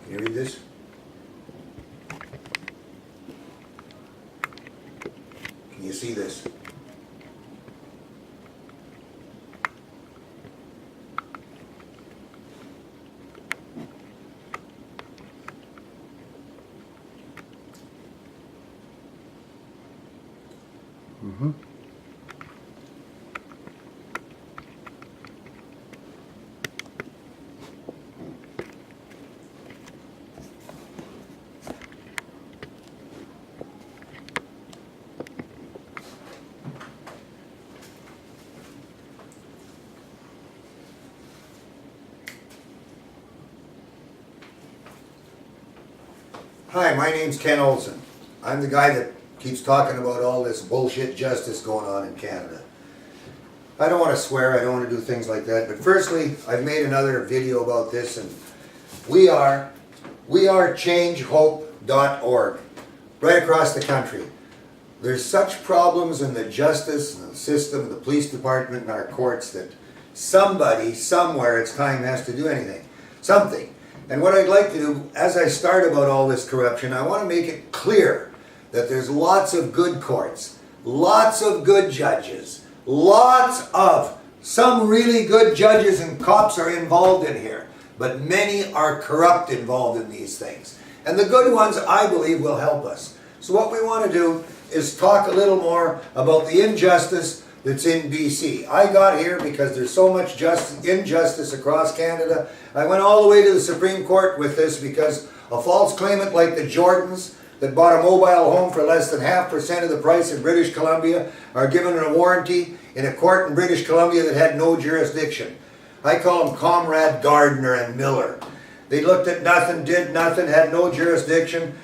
Can you read this? Can you see this? Mm-hmm. Hi, my name's Ken Olson. I'm the guy that keeps talking about all this bullshit justice going on in Canada. I don't want to swear, I don't want to do things like that, but firstly, I've made another video about this, and we are changehope.org, right across the country. There's such problems in the justice and the system, the police department, and our courts that somebody, somewhere, it's time has to do something. And what I'd like to do, as I start about all this corruption, I want to make it clear that there's lots of good courts, lots of good judges, some really good judges and cops are involved in here, but many are corrupt involved in these things. And the good ones, I believe, will help us. So what we want to do is talk a little more about the injustice that's in BC. I got here because there's so much injustice across Canada. I went all the way to the Supreme Court with this because a false claimant like the Jordans that bought a mobile home for less than 0.5% of the price in British Columbia are given a warranty in a court in British Columbia that had no jurisdiction. I call them Comrade Gardner and Miller. They looked at nothing, did nothing, had no jurisdiction.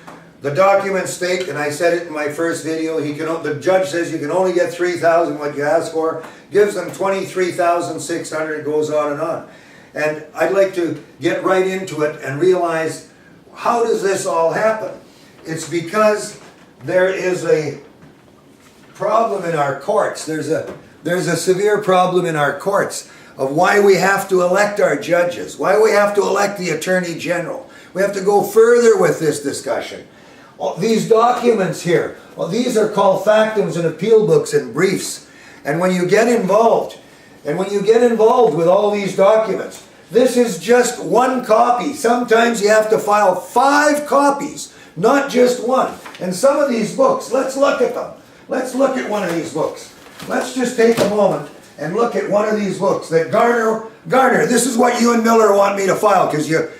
The documents state, and I said it in my first video, the judge says you can only get $3,000 what you ask for, gives them $23,600, goes on and on. And I'd like to get right into it and realize, how does this all happen? It's because there is a problem in our courts. There's a severe problem in our courts of why we have to elect our judges, why we have to elect the Attorney General. We have to go further with this discussion. These documents here, these are called factums and appeal books and briefs. And when you get involved, with all these documents, this is just one copy. Sometimes you have to file 5 copies, not just one. And some of these books, let's look at them. Let's look at one of these books. Let's just take a moment and look at one of these books that Garner, this is what you and Miller want me to file because you're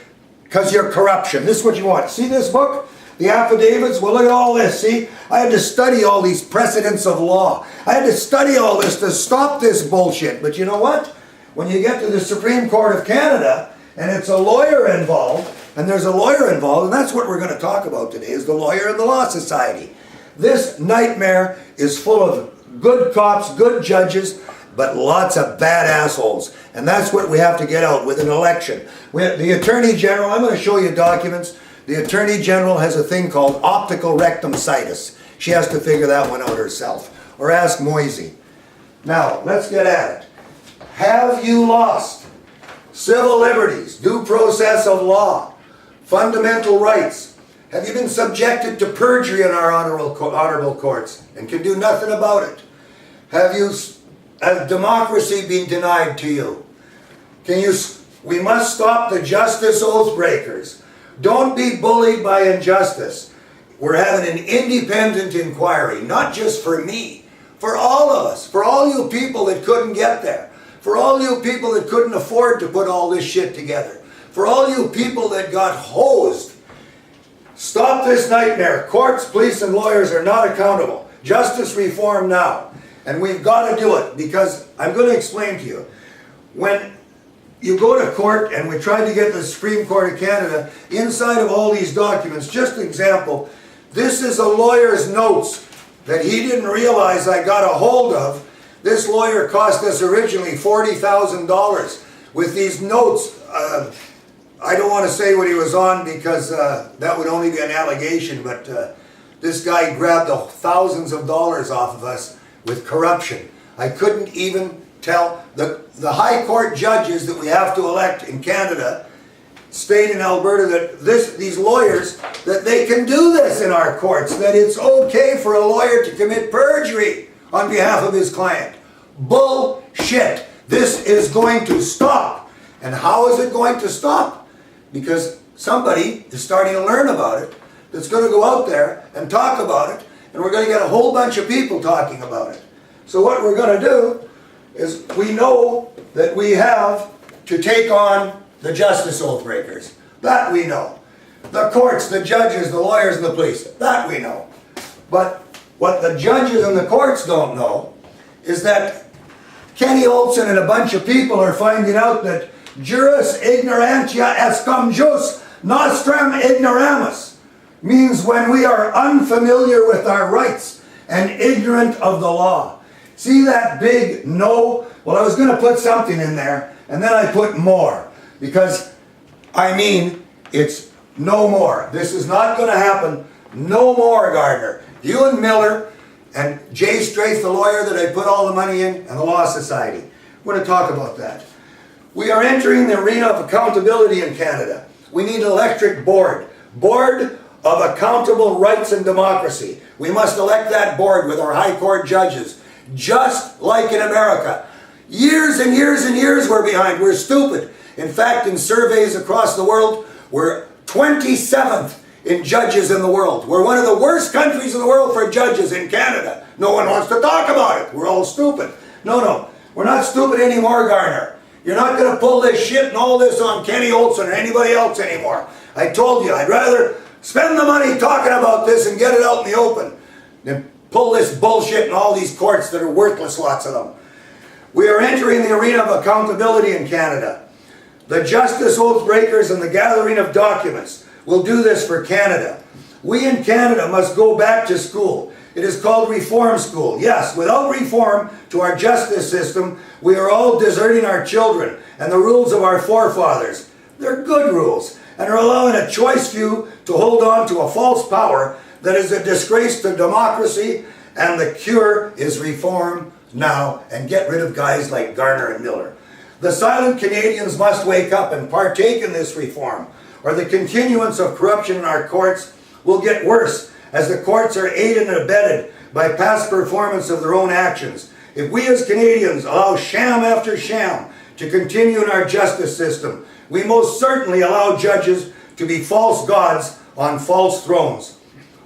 corruption. This is what you want. See this book? The affidavits? Well, look at all this, see? I had to study all these precedents of law. I had to study all this to stop this bullshit. But you know what? When you get to the Supreme Court of Canada, and it's a lawyer involved, and there's a lawyer involved, and that's what we're going to talk about today, is the lawyer and the law society. This nightmare is full of good cops, good judges, but lots of bad assholes. And that's what we have to get out with an election. The Attorney General, I'm going to show you documents. The Attorney General has a thing called optical rectum situs. She has to figure that one out herself. Or ask Moisey. Now, let's get at it. Have you lost civil liberties, due process of law, fundamental rights? Have you been subjected to perjury in our honorable courts and can do nothing about it? Has democracy been denied to you? We must stop the justice oath breakers. Don't be bullied by injustice. We're having an independent inquiry, not just for me, for all of us, for all you people that couldn't get there, for all you people that couldn't afford to put all this shit together, for all you people that got hosed. Stop this nightmare. Courts, police, and lawyers are not accountable. Justice reform now. And we've got to do it because I'm going to explain to you. When you go to court, and we tried to get the Supreme Court of Canada, inside of all these documents, just an example, this is a lawyer's notes that he didn't realize I got a hold of. This lawyer cost us originally $40,000 with these notes. I don't want to say what he was on because that would only be an allegation, but this guy grabbed thousands of dollars off of us with corruption. I couldn't even tell the high court judges that we have to elect in Canada. state in Alberta that these lawyers, that they can do this in our courts, that it's okay for a lawyer to commit perjury on behalf of his client. Bullshit. This is going to stop. And how is it going to stop? Because somebody is starting to learn about it, that's going to go out there and talk about it, and we're going to get a whole bunch of people talking about it. So what we're going to do is, we know that we have to take on the justice oath breakers. That we know. The courts, the judges, the lawyers, and the police. That we know. But what the judges and the courts don't know is that Kenny Olson and a bunch of people are finding out that juris ignorantia est cum jus nostrum ignoramus means when we are unfamiliar with our rights and ignorant of the law. See that big no? Well, I was going to put something in there, and then I put more. Because, I mean, it's no more. This is not going to happen. No more, Gardner. You and Miller and Jay Straith, the lawyer that I put all the money in, and the Law Society. We're going to talk about that. We are entering the arena of accountability in Canada. We need an electric board. Board of Accountable Rights and Democracy. We must elect that board with our high court judges. Just like in America. Years and years and years we're behind. We're stupid. In fact, in surveys across the world, we're 27th in judges in the world. We're one of the worst countries in the world for judges in Canada. No one wants to talk about it. We're all stupid. No. We're not stupid anymore, Garner. You're not going to pull this shit and all this on Kenny Olson or anybody else anymore. I told you, I'd rather spend the money talking about this and get it out in the open than pull this bullshit in all these courts that are worthless, lots of them. We are entering the arena of accountability in Canada. The justice oath breakers and the gathering of documents will do this for Canada. We in Canada must go back to school. It is called reform school. Yes, without reform to our justice system, we are all deserting our children and the rules of our forefathers. They're good rules and are allowing a choice few to hold on to a false power that is a disgrace to democracy, and the cure is reform now and get rid of guys like Garner and Miller. The silent Canadians must wake up and partake in this reform, or the continuance of corruption in our courts will get worse, as the courts are aided and abetted by past performance of their own actions. If we as Canadians allow sham after sham to continue in our justice system, we most certainly allow judges to be false gods on false thrones.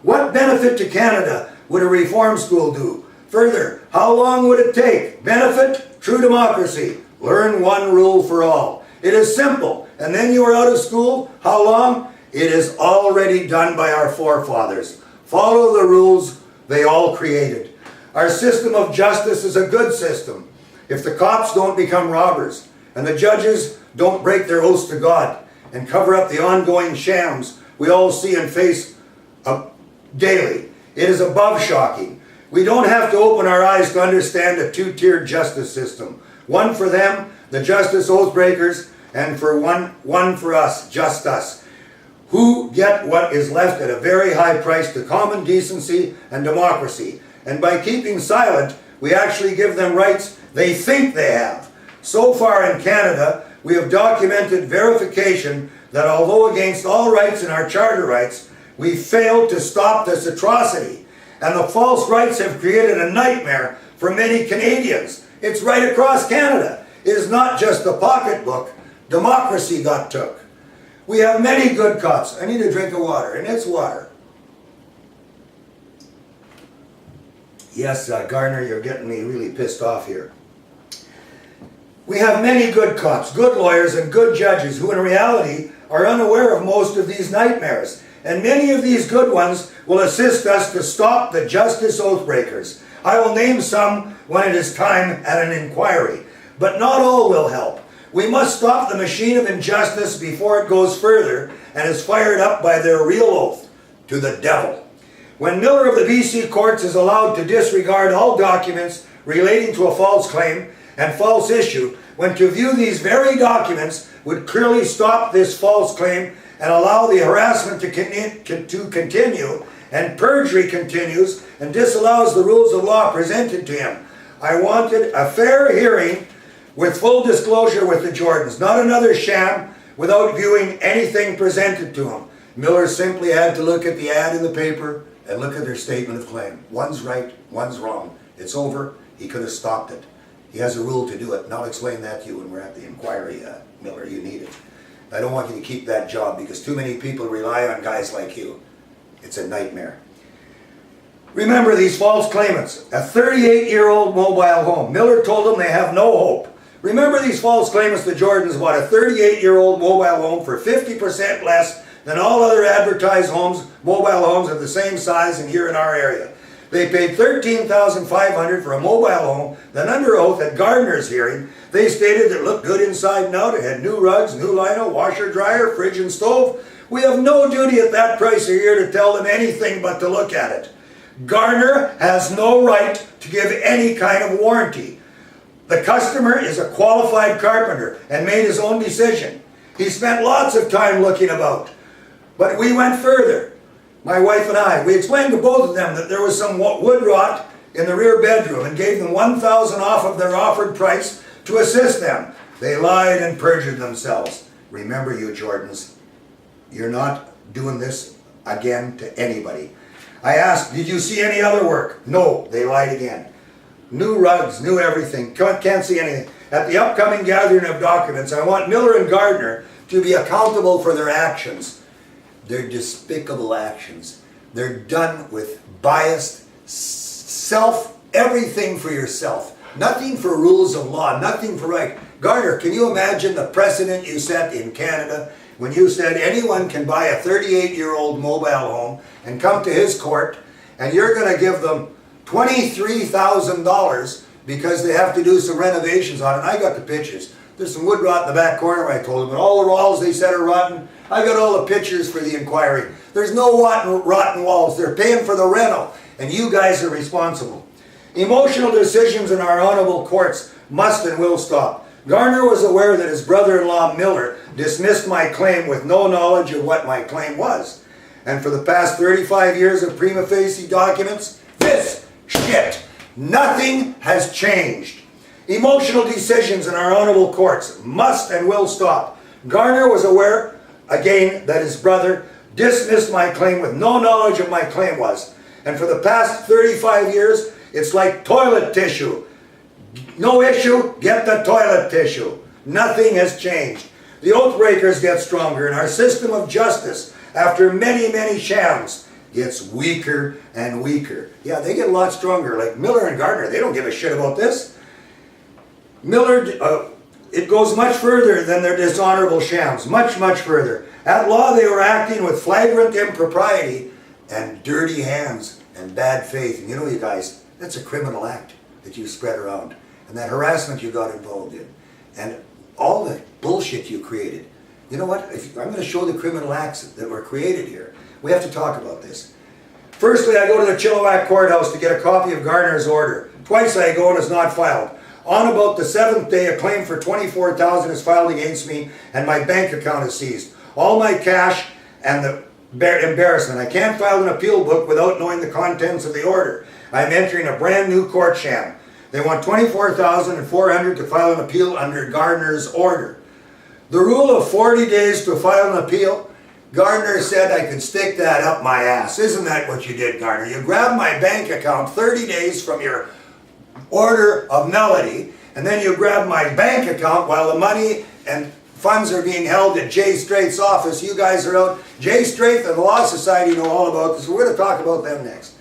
What benefit to Canada would a reform school do? Further, how long would it take? Benefit? True democracy. Learn one rule for all. It is simple. And then you are out of school. How long? It is already done by our forefathers. Follow the rules they all created. Our system of justice is a good system. If the cops don't become robbers, and the judges don't break their oaths to God, and cover up the ongoing shams we all see and face daily, it is above shocking. We don't have to open our eyes to understand a two-tiered justice system. One for them, the justice oath breakers, and for one for us, just us, who get what is left at a very high price to common decency and democracy. And by keeping silent, we actually give them rights they think they have. So far in Canada, we have documented verification that although against all rights in our charter rights, we failed to stop this atrocity. And the false rights have created a nightmare for many Canadians. It's right across Canada. It is not just the pocketbook. Democracy got took. We have many good cops. I need a drink of water, and it's water. Yes, Garner, you're getting me really pissed off here. We have many good cops, good lawyers, and good judges who in reality are unaware of most of these nightmares. And many of these good ones will assist us to stop the justice oath breakers. I will name some when it is time at an inquiry, but not all will help. We must stop the machine of injustice before it goes further and is fired up by their real oath to the devil. When Miller of the BC courts is allowed to disregard all documents relating to a false claim and false issue, when to view these very documents would clearly stop this false claim and allow the harassment to continue, and perjury continues and disallows the rules of law presented to him. I wanted a fair hearing with full disclosure with the Jordans, not another sham without viewing anything presented to him. Miller simply had to look at the ad in the paper and look at their statement of claim. One's right, one's wrong. It's over. He could have stopped it. He has a rule to do it, and I'll explain that to you when we're at the inquiry, Miller. You need it. I don't want you to keep that job because too many people rely on guys like you. It's a nightmare. Remember these false claimants. A 38-year-old mobile home. Miller told them they have no hope. Remember these false claimants, the Jordans bought a 38-year-old mobile home for 50% less than all other advertised homes, mobile homes of the same size and here in our area. They paid $13,500 for a mobile home, then under oath at Gardner's hearing, they stated it looked good inside and out. It had new rugs, new lino, washer, dryer, fridge and stove. We have no duty at that price a year to tell them anything but to look at it. Gardner has no right to give any kind of warranty. The customer is a qualified carpenter and made his own decision. He spent lots of time looking about. But we went further. My wife and I, we explained to both of them that there was some wood rot in the rear bedroom and gave them $1,000 off of their offered price to assist them. They lied and perjured themselves. Remember you Jordans, you're not doing this again to anybody. I asked, did you see any other work? No, they lied again. New rugs, new everything, can't see anything. At the upcoming gathering of documents, I want Miller and Gardner to be accountable for their actions. They're despicable actions. They're done with biased, everything for yourself. Nothing for rules of law, nothing for right. Gardner, can you imagine the precedent you set in Canada when you said anyone can buy a 38-year-old mobile home and come to his court and you're going to give them $23,000 because they have to do some renovations on it. I got the pictures. There's some wood rot in the back corner, I told them, but all the walls they said are rotten. I got all the pictures for the inquiry. There's no rotten walls. They're paying for the rental, and you guys are responsible. Emotional decisions in our honorable courts must and will stop. Gardner was aware that his brother-in-law Miller dismissed my claim with no knowledge of what my claim was. And for the past 35 years of prima facie documents, this shit, nothing has changed. Emotional decisions in our honorable courts must and will stop. Gardner was aware, again, that his brother dismissed my claim with no knowledge of my claim was. And for the past 35 years, it's like toilet tissue. No issue, get the toilet tissue. Nothing has changed. The oath breakers get stronger, and our system of justice, after many, many shams, gets weaker and weaker. Yeah, they get a lot stronger. Like Miller and Gardner, they don't give a shit about this. Miller, it goes much further than their dishonorable shams. Much, much further. At law, they were acting with flagrant impropriety and dirty hands and bad faith. And you know, you guys, that's a criminal act that you spread around. And that harassment you got involved in. And all the bullshit you created. You know what? I'm going to show the criminal acts that were created here. We have to talk about this. Firstly, I go to the Chilliwack courthouse to get a copy of Gardner's order. Twice I go and it's not filed. On about the 7th day, a claim for $24,000 is filed against me and my bank account is seized. All my cash and the embarrassment. I can't file an appeal book without knowing the contents of the order. I'm entering a brand new court sham. They want $24,400 to file an appeal under Gardner's order. The rule of 40 days to file an appeal, Gardner said I could stick that up my ass. Isn't that what you did, Gardner? You grabbed my bank account 30 days from your order of nullity, and then you grab my bank account while the money and funds are being held at Jay Straith's office. You guys are out. Jay Straith and the Law Society know all about this. We're going to talk about them next.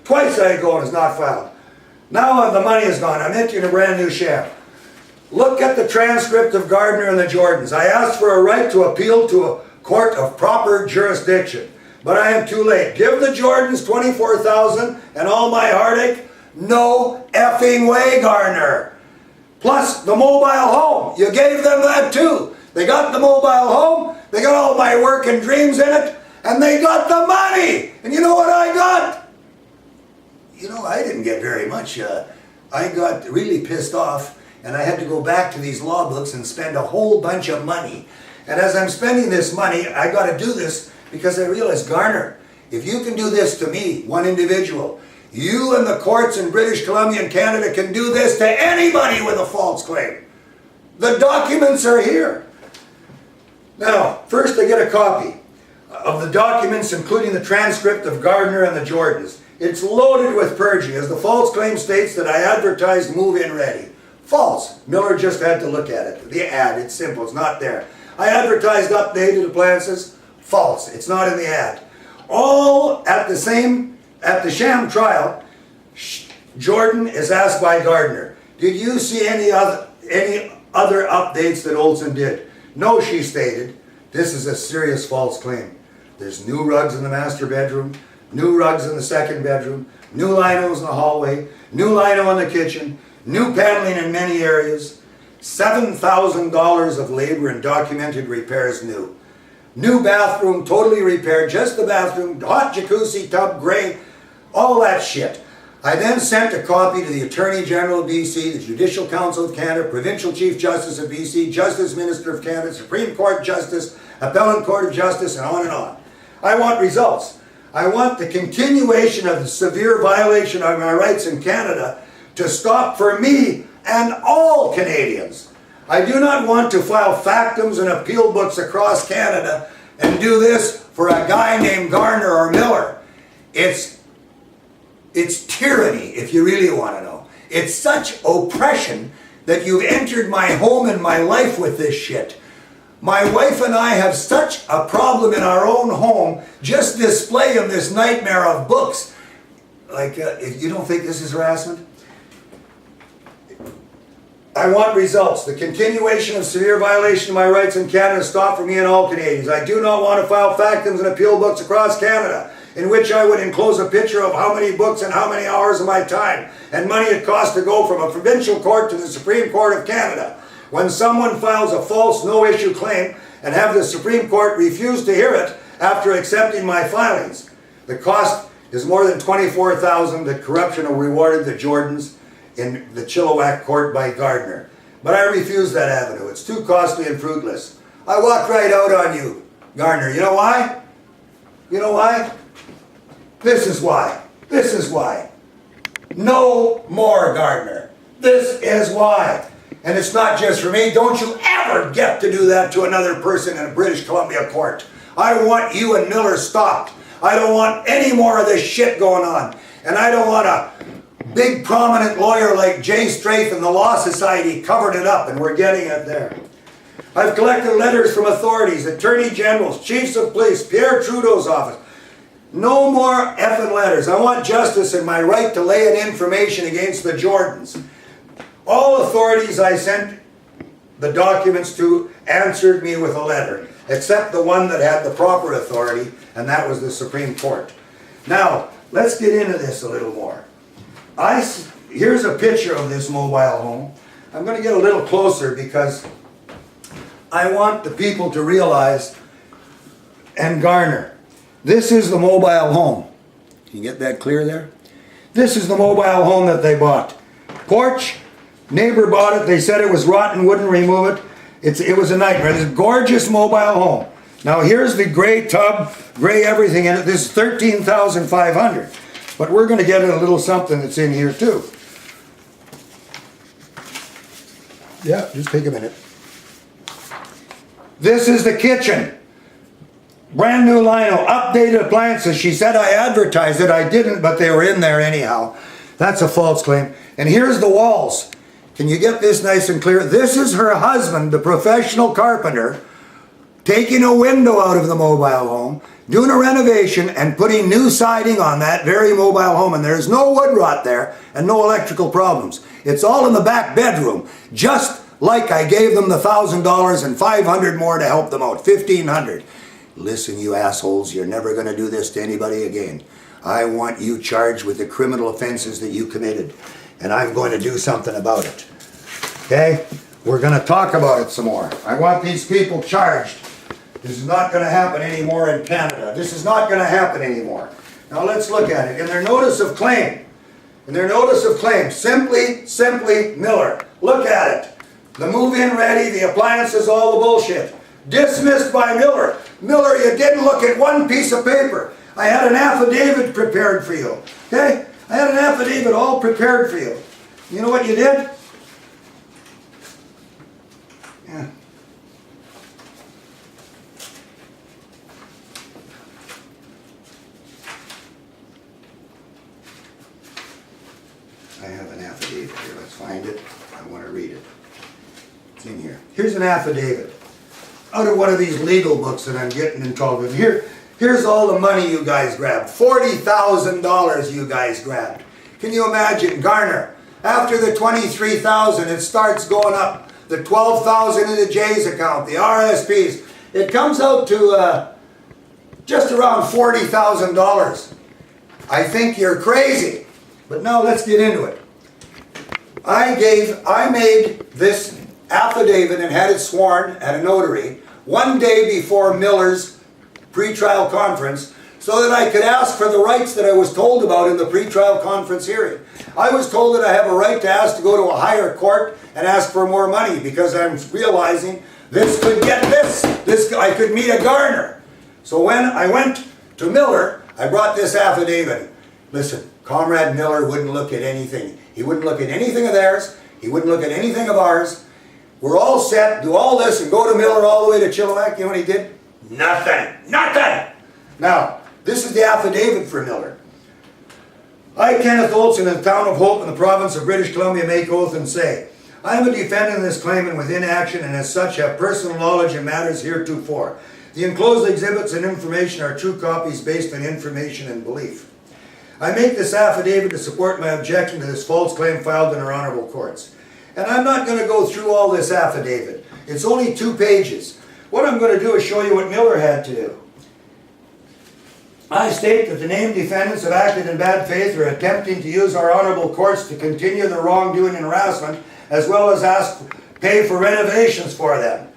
Twice I go and it's not filed. Now the money is gone. I'm entering a brand new sham. Look at the transcript of Gardner and the Jordans. I asked for a right to appeal to a court of proper jurisdiction, but I am too late. Give the Jordans $24,000 and all my heartache. No effing way, Gardner. Plus the mobile home. You gave them that too. They got the mobile home. They got all my work and dreams in it. And they got the money. And you know what I got? You know, I didn't get very much. I got really pissed off. And I had to go back to these law books and spend a whole bunch of money. And as I'm spending this money, I got to do this because I realized, Gardner, if you can do this to me, one individual, you and the courts in British Columbia and Canada can do this to anybody with a false claim. The documents are here. Now, first I get a copy of the documents, including the transcript of Gardner and the Jordans. It's loaded with perjury, as the false claim states that I advertised move-in ready. False. Miller just had to look at it. The ad, it's simple, it's not there. I advertised updated appliances. False. It's not in the ad. All at the sham trial, Jordan is asked by Gardner, did you see any other updates that Olson did? No, she stated. This is a serious false claim. There's new rugs in the master bedroom, new rugs in the second bedroom, new linos in the hallway, new lino in the kitchen, new paneling in many areas, $7,000 of labor and documented repairs new. New bathroom, totally repaired, just the bathroom, hot jacuzzi, tub, gray, all that shit. I then sent a copy to the Attorney General of BC, the Judicial Council of Canada, Provincial Chief Justice of BC, Justice Minister of Canada, Supreme Court Justice, Appellate Court of Justice, and on and on. I want results. I want the continuation of the severe violation of my rights in Canada to stop for me and all Canadians. I do not want to file factums and appeal books across Canada and do this for a guy named Gardner or Miller. It's tyranny, if you really want to know. It's such oppression that you've entered my home and my life with this shit. My wife and I have such a problem in our own home, just displaying this nightmare of books. Like, if you don't think this is harassment? I want results. The continuation of severe violation of my rights in Canada stop for me and all Canadians. I do not want to file factums and appeal books across Canada, in which I would enclose a picture of how many books and how many hours of my time and money it costs to go from a provincial court to the Supreme Court of Canada. When someone files a false no-issue claim and have the Supreme Court refuse to hear it after accepting my filings, the cost is more than $24,000 that corruption rewarded the Jordans in the Chilliwack court by Gardner. But I refuse that avenue. It's too costly and fruitless. I walked right out on you, Gardner. You know why? You know why? This is why. This is why. No more, Gardner. This is why. And it's not just for me. Don't you ever get to do that to another person in a British Columbia court. I want you and Miller stopped. I don't want any more of this shit going on. And I don't want a big prominent lawyer like Jay Strafe and the Law Society covered it up, and we're getting it there. I've collected letters from authorities, attorney generals, chiefs of police, Pierre Trudeau's office. No more effing letters. I want justice and my right to lay in information against the Jordans. All authorities I sent the documents to answered me with a letter, except the one that had the proper authority, and that was the Supreme Court. Now, let's get into this a little more. Here's a picture of this mobile home. I'm going to get a little closer because I want the people to realize, and Gardner, this is the mobile home. Can you get that clear there? This is the mobile home that they bought. Porch, neighbor bought it. They said it was rotten, wouldn't remove it. It was a nightmare. This gorgeous mobile home. Now here's the gray tub, gray everything in it. This is $13,500. But we're going to get a little something that's in here too. Yeah, just take a minute. This is the kitchen. Brand new lino, updated appliances. She said I advertised it. I didn't, but they were in there anyhow. That's a false claim. And here's the walls. Can you get this nice and clear? This is her husband, the professional carpenter, taking a window out of the mobile home, doing a renovation and putting new siding on that very mobile home. And there's no wood rot there and no electrical problems. It's all in the back bedroom, just like I gave them the $1,000 and $500 more to help them out, $1,500. Listen, you assholes, you're never going to do this to anybody again. I want you charged with the criminal offenses that you committed, and I'm going to do something about it. Okay? We're going to talk about it some more. I want these people charged. This is not going to happen anymore in Canada. This is not going to happen anymore. Now let's look at it. In their notice of claim, simply Miller. Look at it. The move-in ready, the appliances, all the bullshit. Dismissed by Miller. Miller, you didn't look at one piece of paper. I had an affidavit prepared for you. Okay? I had an affidavit all prepared for you. You know what you did? Yeah. find it. I want to read it. It's in here. Here's an affidavit out of one of these legal books that I'm getting in trouble with. Here's all the money you guys grabbed. $40,000 you guys grabbed. Can you imagine, Garner? After the $23,000, it starts going up. The $12,000 in the J's account, the RSPs. It comes out to just around $40,000. I think you're crazy. But now let's get into it. I made this affidavit and had it sworn at a notary one day before Miller's pretrial conference so that I could ask for the rights that I was told about in the pretrial conference hearing. I was told that I have a right to ask to go to a higher court and ask for more money because I'm realizing this could get this I could meet a Garner. So when I went to Miller, I brought this affidavit. Listen, Comrade Miller wouldn't look at anything. He wouldn't look at anything of theirs. He wouldn't look at anything of ours. We're all set, do all this, and go to Miller all the way to Chilliwack. You know what he did? Nothing. Nothing! Now, this is the affidavit for Miller. I, Kenneth Olson, in the town of Hope in the province of British Columbia, make oath and say, I am a defendant in this claimant within action and as such have personal knowledge in matters heretofore. The enclosed exhibits and information are true copies based on information and belief. I make this affidavit to support my objection to this false claim filed in our honorable courts. And I'm not going to go through all this affidavit. It's only 2 pages. What I'm going to do is show you what Miller had to do. I state that the named defendants have acted in bad faith or attempting to use our honorable courts to continue their wrongdoing and harassment, as well as pay for renovations for them.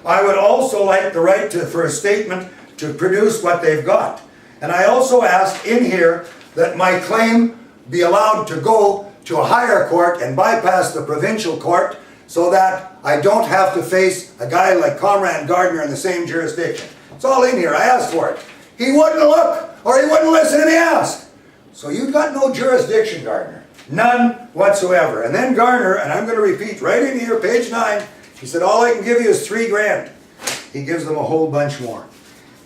I would also like the right for a statement to produce what they've got. And I also ask in here that my claim be allowed to go to a higher court and bypass the provincial court so that I don't have to face a guy like Comrade Gardner in the same jurisdiction. It's all in here. I asked for it. He wouldn't look or he wouldn't listen to me ask. So you've got no jurisdiction, Gardner. None whatsoever. And then Garner, and I'm going to repeat right in here, page 9, he said, all I can give you is $3 grand. He gives them a whole bunch more.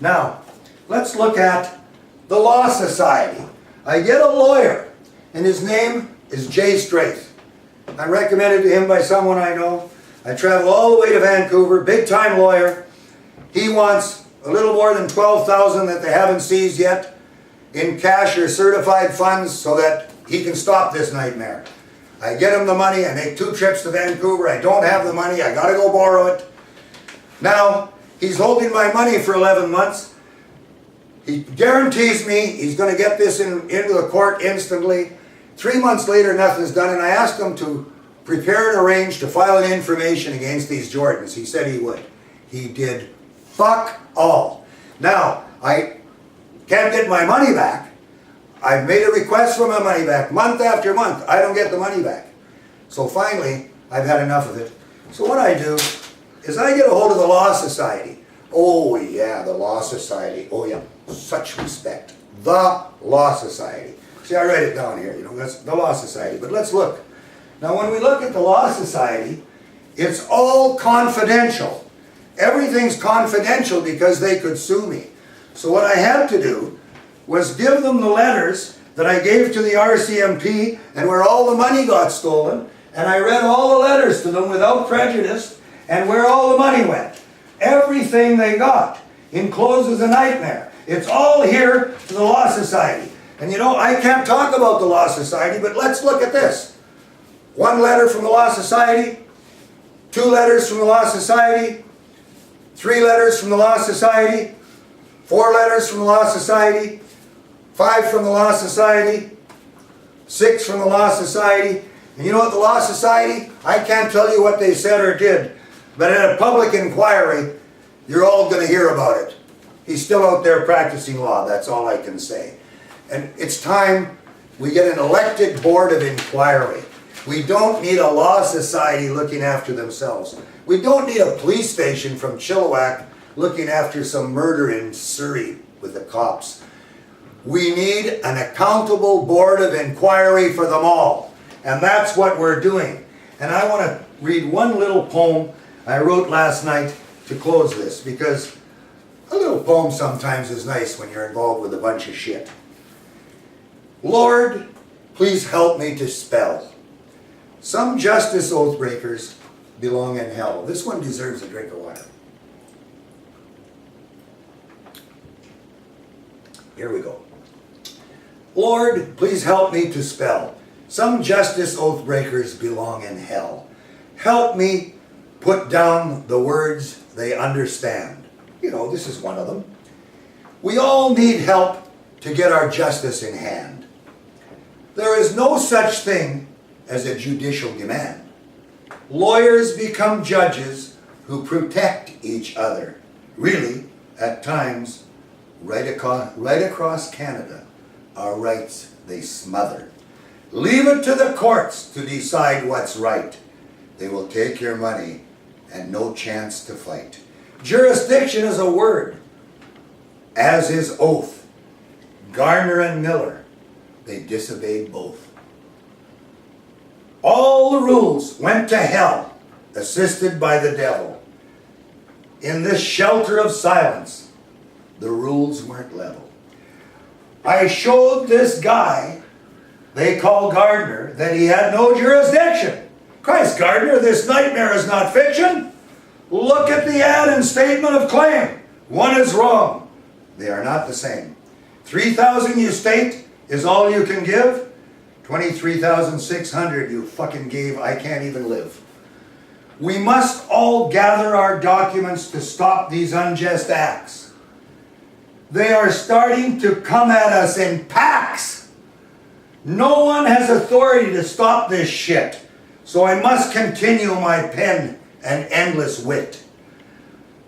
Now, let's look at the Law Society. I get a lawyer, and his name is Jay Straith. I'm recommended to him by someone I know. I travel all the way to Vancouver, big-time lawyer. He wants a little more than $12,000 that they haven't seized yet in cash or certified funds so that he can stop this nightmare. I get him the money, I make 2 trips to Vancouver, I don't have the money, I gotta go borrow it. Now, he's holding my money for 11 months. He guarantees me he's gonna get this into the court instantly. 3 months later, nothing's done, and I asked him to prepare and arrange to file an information against these Jordans. He said he would. He did fuck all. Now, I can't get my money back. I've made a request for my money back month after month. I don't get the money back. So finally, I've had enough of it. So what I do is I get a hold of the Law Society. Oh yeah, the Law Society. Oh yeah, such respect. The Law Society. See, I write it down here, you know, that's the Law Society. But let's look. Now when we look at the Law Society, it's all confidential. Everything's confidential because they could sue me. So what I had to do was give them the letters that I gave to the RCMP and where all the money got stolen, and I read all the letters to them without prejudice and where all the money went. Everything they got encloses a nightmare. It's all here to the Law Society. And you know, I can't talk about the Law Society, but let's look at this. 1 letter from the Law Society, 2 letters from the Law Society, 3 letters from the Law Society, 4 letters from the Law Society, 5 from the Law Society, 6 from the Law Society. And you know what, the Law Society, I can't tell you what they said or did, but at a public inquiry, you're all going to hear about it. He's still out there practicing law, that's all I can say. And it's time we get an elected board of inquiry. We don't need a Law Society looking after themselves. We don't need a police station from Chilliwack looking after some murder in Surrey with the cops. We need an accountable board of inquiry for them all. And that's what we're doing. And I want to read one little poem I wrote last night to close this, because a little poem sometimes is nice when you're involved with a bunch of shit. Lord, please help me to spell Some justice oath breakers belong in hell. This one deserves a drink of water. Here we go. Lord, please help me to spell. Some justice oath breakers belong in hell. Help me put down the words they understand. You know, this is one of them. We all need help to get our justice in hand. There is no such thing as a judicial demand. Lawyers become judges who protect each other. Really, at times, right across Canada, our rights they smother. Leave it to the courts to decide what's right. They will take your money and no chance to fight. Jurisdiction is a word, as is oath. Garner and Miller, they disobeyed both. All the rules went to hell, assisted by the devil. In this shelter of silence, the rules weren't level. I showed this guy, they call Gardner, that he had no jurisdiction. Christ, Gardner, this nightmare is not fiction. Look at the ad and statement of claim. One is wrong. They are not the same. 3,000 you state is all you can give. 23,600 you fucking gave. I can't even live. We must all gather our documents to stop these unjust acts. They are starting to come at us in packs. No one has authority to stop this shit. So I must continue my pen and endless wit.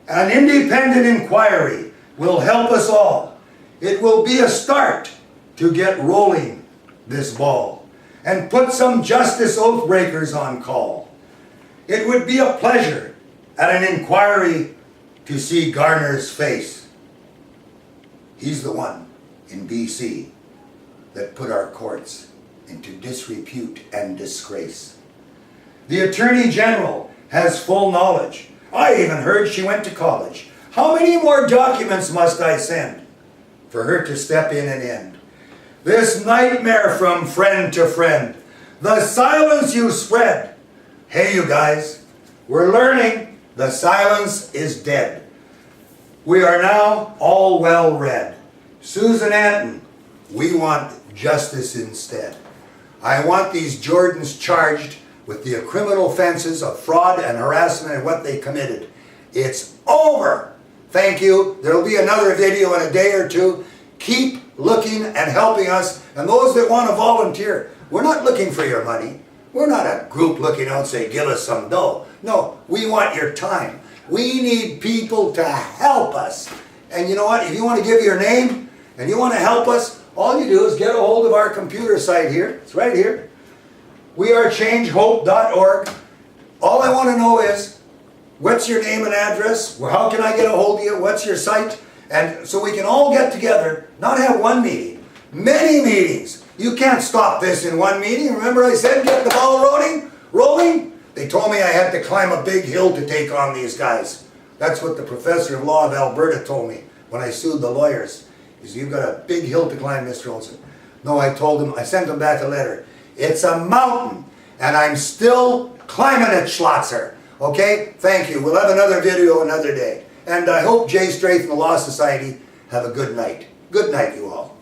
An independent inquiry will help us all. It will be a start to get rolling this ball and put some justice oath breakers on call. It would be a pleasure at an inquiry to see Garner's face. He's the one in BC that put our courts into disrepute and disgrace. The Attorney General has full knowledge. I even heard she went to college. How many more documents must I send for her to step in and end this nightmare from friend to friend? The silence you spread. Hey, you guys, we're learning the silence is dead. We are now all well read. Susan Anton, we want justice instead. I want these Jordans charged with the criminal offenses of fraud and harassment and what they committed. It's over. Thank you. There will be another video in a day or two. Keep looking and helping us. And those that want to volunteer, we're not looking for your money. We're not a group looking out and say, give us some dough. No, we want your time. We need people to help us. And you know what? If you want to give your name and you want to help us, all you do is get a hold of our computer site here. It's right here. wearechangehope.org. All I want to know is, what's your name and address? Well, how can I get a hold of you? What's your site? And so we can all get together, not have one meeting, many meetings. You can't stop this in one meeting. Remember I said get the ball rolling? They told me I had to climb a big hill to take on these guys. That's what the professor of law of Alberta told me when I sued the lawyers. He said, you've got a big hill to climb, Mr. Olson. No, I sent him back a letter. It's a mountain, and I'm still climbing it, Schlotzer. Okay? Thank you. We'll have another video another day. And I hope Jay Straith and the Law Society have a good night. Good night, you all.